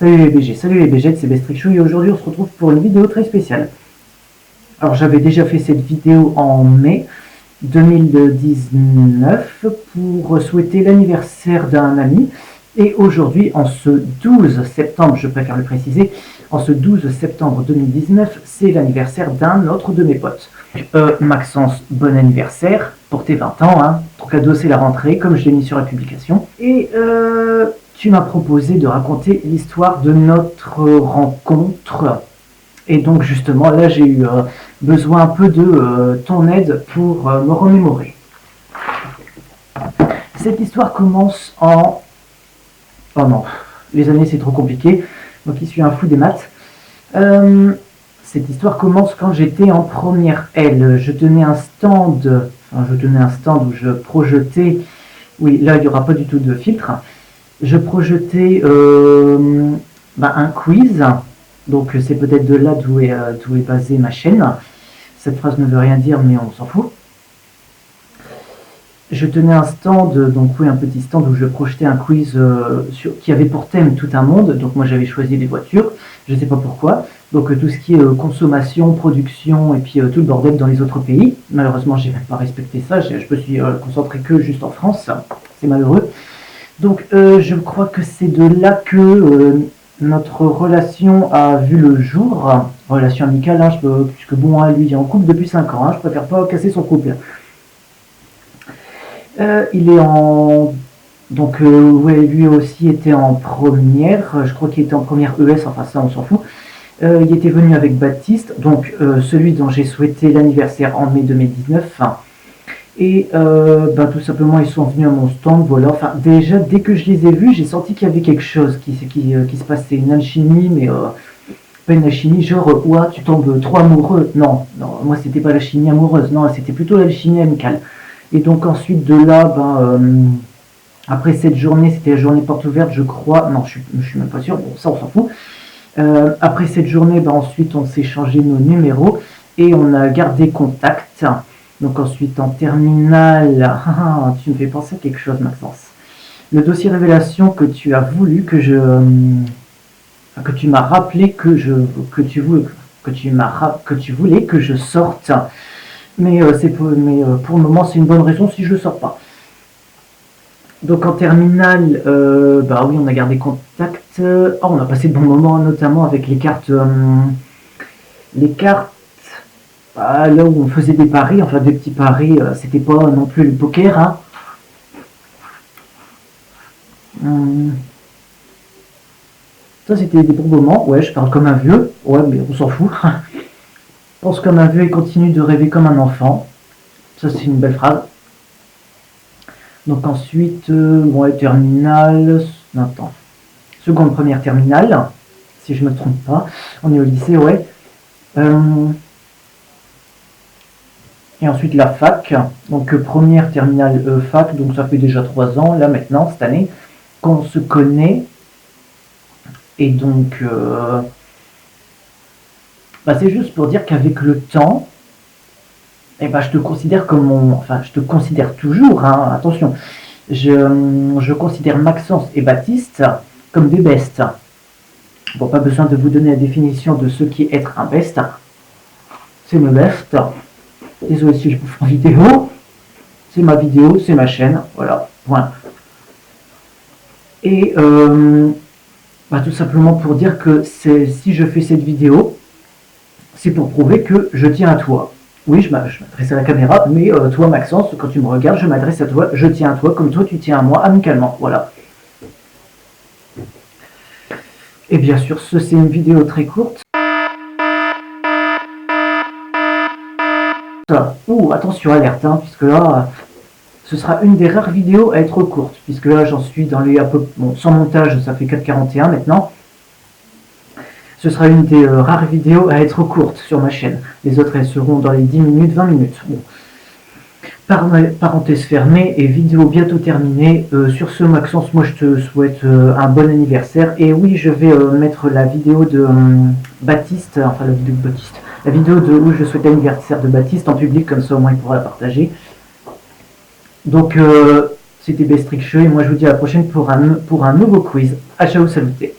Salut les BG, salut les BG, c'est Bestrichou et aujourd'hui on se retrouve pour une vidéo très spéciale. Alors j'avais déjà fait cette vidéo en mai 2019 pour souhaiter l'anniversaire d'un ami et aujourd'hui en ce 12 septembre, je préfère le préciser, en ce 12 septembre 2019 c'est l'anniversaire d'un autre de mes potes. Maxence, bon anniversaire pour tes 20 ans, hein. Ton cadeau c'est la rentrée comme je l'ai mis sur la publication et tu m'as proposé de raconter l'histoire de notre rencontre. Et donc justement, là j'ai eu besoin un peu de ton aide pour me remémorer. Cette histoire commence en... Oh non, les années c'est trop compliqué, moi qui suis un fou des maths. Cette histoire commence quand j'étais en première L. Je tenais un stand où je projetais... Oui, là il n'y aura pas du tout de filtre. Je projetais un quiz, donc c'est peut-être de là d'où est basée ma chaîne. Cette phrase ne veut rien dire, mais on s'en fout. Je tenais un stand, donc oui, un petit stand où je projetais un quiz qui avait pour thème tout un monde. Donc moi j'avais choisi les voitures, je ne sais pas pourquoi. Donc tout ce qui est consommation, production et puis tout le bordel dans les autres pays. Malheureusement, j'ai même pas respecté ça. Je me suis concentré que juste en France. C'est malheureux. Donc je crois que c'est de là que notre relation a vu le jour, relation amicale, hein, puisque bon, hein, lui il est en couple depuis 5 ans, hein, je préfère pas casser son couple. Il est en... Donc ouais, lui aussi était en première, je crois qu'il était en première ES, enfin ça on s'en fout. Il était venu avec Baptiste, donc celui dont j'ai souhaité l'anniversaire en mai 2019. Et tout simplement ils sont venus à mon stand, voilà, enfin déjà dès que je les ai vus j'ai senti qu'il y avait quelque chose qui se passait, une alchimie, mais pas une alchimie genre ouah tu tombes trop amoureux, non, moi c'était pas l'alchimie amoureuse, non c'était plutôt l'alchimie amicale. Et donc ensuite de là, après cette journée, c'était la journée porte ouverte je crois, non je suis même pas sûr, bon ça on s'en fout. Après cette journée, ensuite on s'est changé nos numéros et on a gardé contact. Donc ensuite en terminale, tu me fais penser à quelque chose Maxence. Le dossier révélation que tu as voulu que tu m'as rappelé que tu voulais que je sorte. Mais pour le moment c'est une bonne raison si je ne sors pas. Donc en terminale, oui on a gardé contact. On a passé de bons moments notamment avec les cartes. Là où on faisait des paris, enfin des petits paris, c'était pas non plus le poker, hein. Ça c'était des bons moments, ouais, je parle comme un vieux, ouais, mais on s'en fout. Pense comme un vieux et continue de rêver comme un enfant. Ça c'est une belle phrase. Donc ensuite, terminale, attends, seconde, première terminale, si je me trompe pas, on est au lycée, ouais. Et ensuite la fac, donc première terminale fac, donc ça fait déjà 3 ans, là maintenant, cette année, qu'on se connaît. Et donc, c'est juste pour dire qu'avec le temps, je te considère comme je te considère toujours, hein, attention, je considère Maxence et Baptiste comme des bestes. Bon, pas besoin de vous donner la définition de ce qu'est être un best. C'est mes bestes. Désolé si je vous fais en vidéo. C'est ma vidéo, c'est ma chaîne. Voilà, point. Et tout simplement pour dire que si je fais cette vidéo, c'est pour prouver que je tiens à toi. Oui, je m'adresse à la caméra, mais toi Maxence, quand tu me regardes, je m'adresse à toi, je tiens à toi, comme toi tu tiens à moi, amicalement. Voilà. Et bien sûr, c'est une vidéo très courte. Attention, alerte, hein, puisque là, ce sera une des rares vidéos à être courte, puisque là, j'en suis dans les sans montage, ça fait 4,41 maintenant. Ce sera une des rares vidéos à être courte sur ma chaîne. Les autres, elles seront dans les 10 minutes, 20 minutes. Bon. Parenthèse fermée et vidéo bientôt terminée. Sur ce, Maxence, moi, je te souhaite un bon anniversaire. Et oui, je vais mettre la vidéo de Baptiste, enfin la vidéo de Baptiste, la vidéo où je souhaite l'anniversaire de Baptiste en public, comme ça au moins il pourra la partager. Donc, c'était Bestrichou et moi je vous dis à la prochaine pour un nouveau quiz. À ciao, saluté.